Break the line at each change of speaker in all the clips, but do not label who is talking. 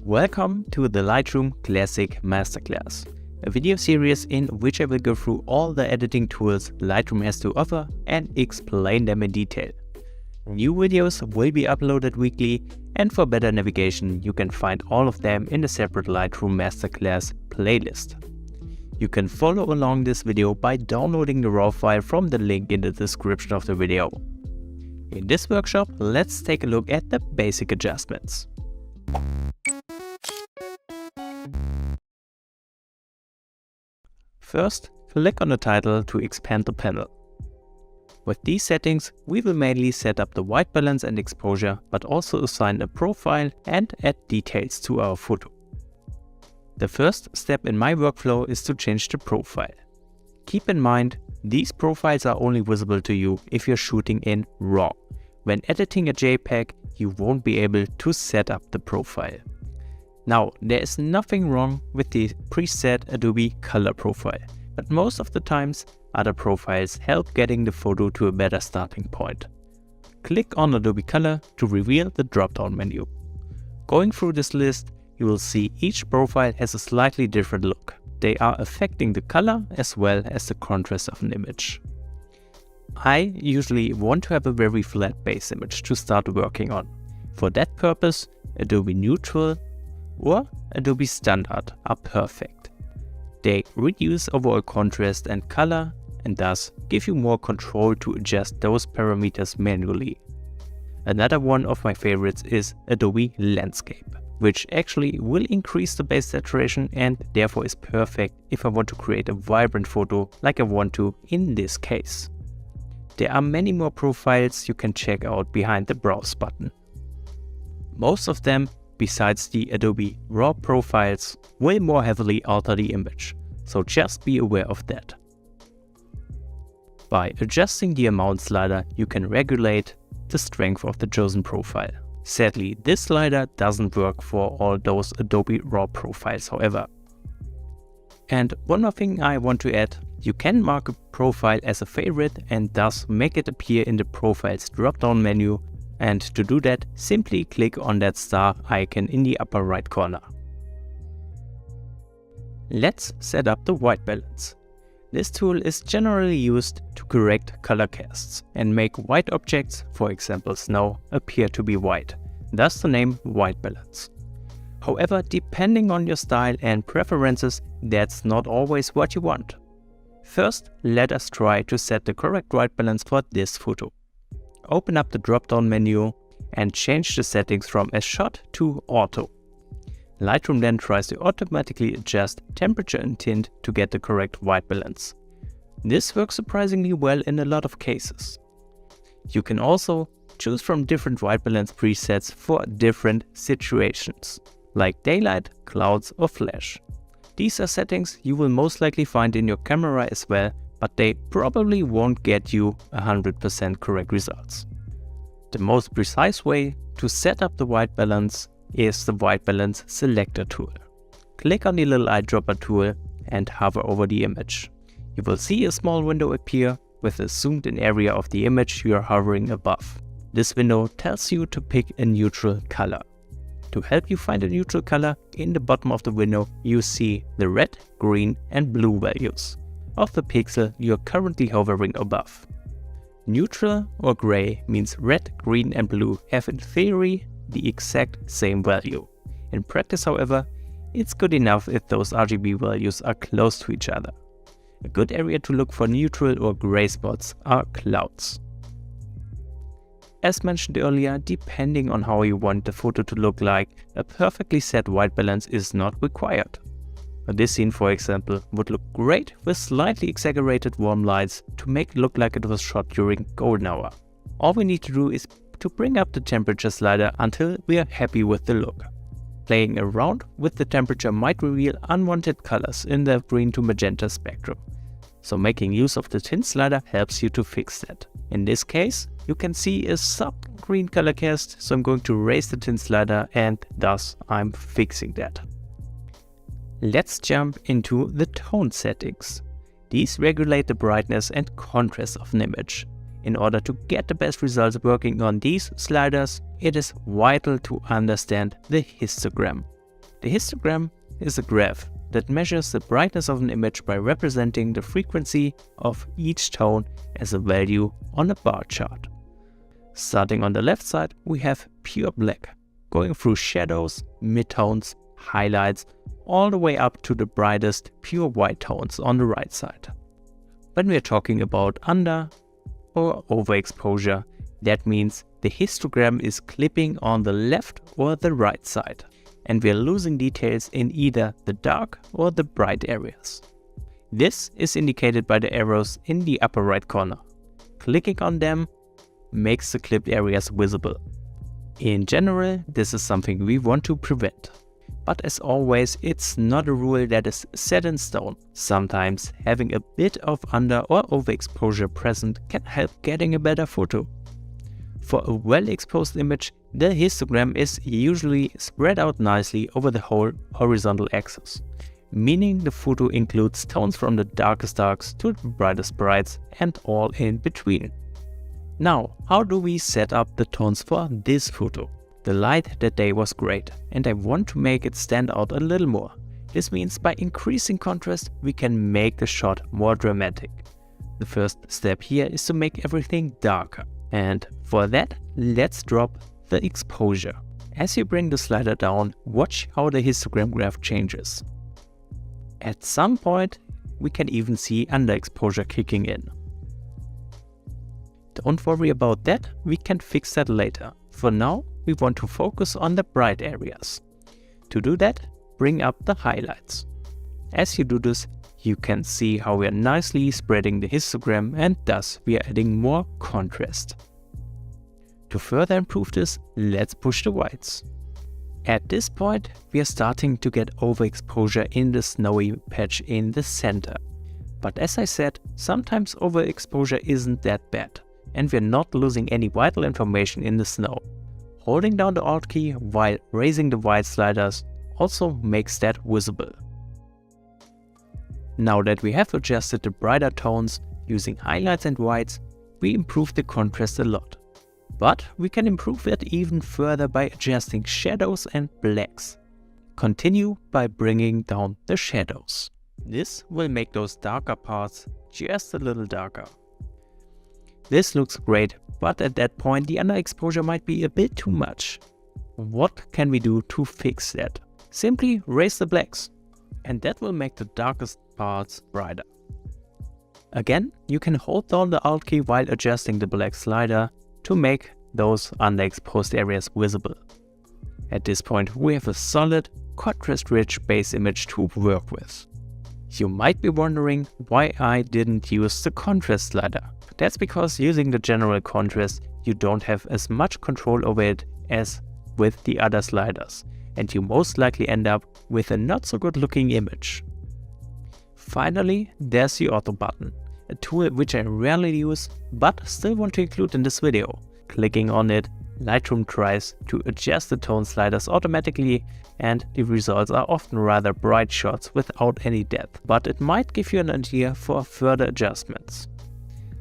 Welcome to the Lightroom Classic Masterclass, a video series in which I will go through all the editing tools Lightroom has to offer and explain them in detail. New videos will be uploaded weekly, and for better navigation you can find all of them in a separate Lightroom Masterclass playlist. You can follow along this video by downloading the raw file from the link in the description of the video. In this workshop, let's take a look at the basic adjustments. First, click on the title to expand the panel. With these settings, we will mainly set up the white balance and exposure, but also assign a profile and add details to our photo. The first step in my workflow is to change the profile. Keep in mind, these profiles are only visible to you if you're shooting in RAW. When editing a JPEG, you won't be able to set up the profile. Now, there is nothing wrong with the preset Adobe Color profile, but most of the times, other profiles help getting the photo to a better starting point. Click on Adobe Color to reveal the drop-down menu. Going through this list, you will see each profile has a slightly different look. They are affecting the color as well as the contrast of an image. I usually want to have a very flat base image to start working on. For that purpose, Adobe Neutral or Adobe Standard are perfect. They reduce overall contrast and color and thus give you more control to adjust those parameters manually. Another one of my favorites is Adobe Landscape, which actually will increase the base saturation and therefore is perfect if I want to create a vibrant photo like I want to in this case. There are many more profiles you can check out behind the Browse button. Most of them, besides the Adobe RAW profiles, will more heavily alter the image, so just be aware of that. By adjusting the amount slider, you can regulate the strength of the chosen profile. Sadly, this slider doesn't work for all those Adobe RAW profiles, however. And one more thing I want to add, you can mark a profile as a favorite and thus make it appear in the profiles drop-down menu. And to do that, simply click on that star icon in the upper right corner. Let's set up the white balance. This tool is generally used to correct color casts and make white objects, for example snow, appear to be white, thus the name white balance. However, depending on your style and preferences, that's not always what you want. First, let us try to set the correct white balance for this photo. Open up the drop-down menu and change the settings from as shot to auto. Lightroom then tries to automatically adjust temperature and tint to get the correct white balance. This works surprisingly well in a lot of cases. You can also choose from different white balance presets for different situations, like daylight, clouds or flash. These are settings you will most likely find in your camera as well, but they probably won't get you 100% correct results. The most precise way to set up the white balance is the White Balance Selector tool. Click on the little eyedropper tool and hover over the image. You will see a small window appear with a zoomed in area of the image you are hovering above. This window tells you to pick a neutral color. To help you find a neutral color, in the bottom of the window you see the red, green and blue values of the pixel you are currently hovering above. Neutral or gray means red, green and blue have in theory the exact same value. In practice, however, it's good enough if those RGB values are close to each other. A good area to look for neutral or gray spots are clouds. As mentioned earlier, depending on how you want the photo to look like, a perfectly set white balance is not required. This scene, for example, would look great with slightly exaggerated warm lights to make it look like it was shot during golden hour. All we need to do is to bring up the temperature slider until we are happy with the look. Playing around with the temperature might reveal unwanted colors in the green to magenta spectrum. So making use of the tint slider helps you to fix that. In this case, you can see a subtle green color cast, so I'm going to raise the tint slider and thus I'm fixing that. Let's jump into the tone settings. These regulate the brightness and contrast of an image. In order to get the best results working on these sliders, it is vital to understand the histogram. The histogram is a graph that measures the brightness of an image by representing the frequency of each tone as a value on a bar chart. Starting on the left side, we have pure black, going through shadows, midtones, highlights, all the way up to the brightest pure white tones on the right side. When we are talking about under or overexposure, that means the histogram is clipping on the left or the right side, and we are losing details in either the dark or the bright areas. This is indicated by the arrows in the upper right corner. Clicking on them makes the clipped areas visible. In general, this is something we want to prevent. But as always, it's not a rule that is set in stone. Sometimes having a bit of under or overexposure present can help getting a better photo. For a well-exposed image, the histogram is usually spread out nicely over the whole horizontal axis, meaning the photo includes tones from the darkest darks to the brightest brights and all in between. Now, how do we set up the tones for this photo? The light that day was great, and I want to make it stand out a little more. This means by increasing contrast, we can make the shot more dramatic. The first step here is to make everything darker. And for that, let's drop the exposure. As you bring the slider down, watch how the histogram graph changes. At some point, we can even see underexposure kicking in. Don't worry about that, we can fix that later. For now, we want to focus on the bright areas. To do that, bring up the highlights. As you do this, you can see how we are nicely spreading the histogram, and thus we are adding more contrast. To further improve this, let's push the whites. At this point, we are starting to get overexposure in the snowy patch in the center. But as I said, sometimes overexposure isn't that bad, and we're not losing any vital information in the snow. Holding down the Alt key while raising the white sliders also makes that visible. Now that we have adjusted the brighter tones using highlights and whites, we improve the contrast a lot. But we can improve it even further by adjusting shadows and blacks. Continue by bringing down the shadows. This will make those darker parts just a little darker. This looks great, but at that point the underexposure might be a bit too much. What can we do to fix that? Simply raise the blacks, and that will make the darkest parts brighter. Again, you can hold down the Alt key while adjusting the black slider to make those underexposed areas visible. At this point, we have a solid, contrast-rich base image to work with. You might be wondering why I didn't use the contrast slider. That's because using the general contrast, you don't have as much control over it as with the other sliders, and you most likely end up with a not so good looking image. Finally, there's the auto button, a tool which I rarely use but still want to include in this video. Clicking on it, Lightroom tries to adjust the tone sliders automatically, and the results are often rather bright shots without any depth, but it might give you an idea for further adjustments.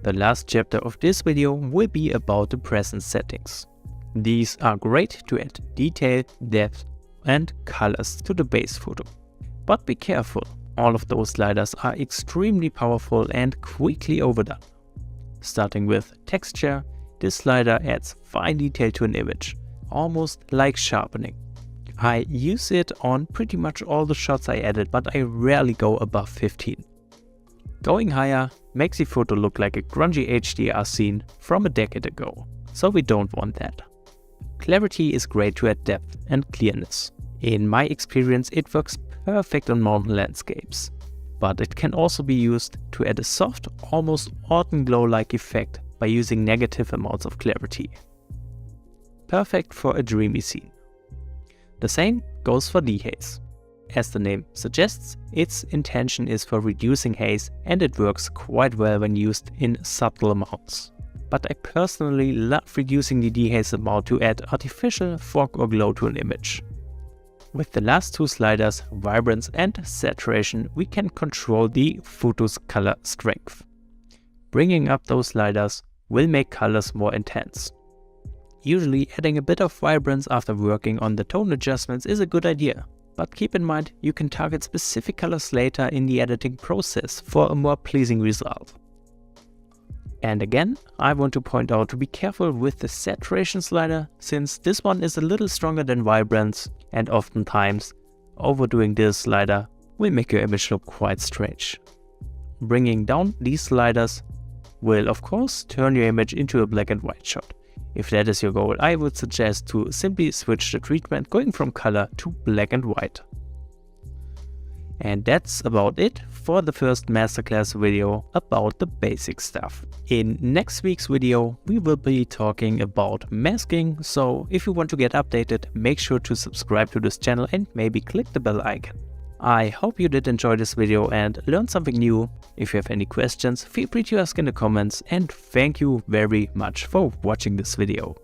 The last chapter of this video will be about the presence settings. These are great to add detail, depth and colors to the base photo. But be careful, all of those sliders are extremely powerful and quickly overdone. Starting with texture, this slider adds fine detail to an image, almost like sharpening. I use it on pretty much all the shots I edit, but I rarely go above 15. Going higher makes the photo look like a grungy HDR scene from a decade ago, so we don't want that. Clarity is great to add depth and clearness. In my experience, it works perfect on mountain landscapes, but it can also be used to add a soft, almost autumn glow-like effect by using negative amounts of clarity. Perfect for a dreamy scene. The same goes for dehaze. As the name suggests, its intention is for reducing haze, and it works quite well when used in subtle amounts. But I personally love reducing the dehaze amount to add artificial fog or glow to an image. With the last two sliders, vibrance and saturation, we can control the photo's color strength. Bringing up those sliders will make colors more intense. Usually adding a bit of vibrance after working on the tone adjustments is a good idea. but keep in mind you can target specific colors later in the editing process for a more pleasing result. And again, I want to point out to be careful with the saturation slider, since this one is a little stronger than vibrance, and oftentimes overdoing this slider will make your image look quite strange. Bringing down these sliders will of course turn your image into a black and white shot. If that is your goal, I would suggest to simply switch the treatment, going from color to black and white. And that's about it for the first masterclass video about the basic stuff. In next week's video, we will be talking about masking, so if you want to get updated, make sure to subscribe to this channel and maybe click the bell icon. I hope you did enjoy this video and learn something new. If you have any questions, feel free to ask in the comments, and thank you very much for watching this video.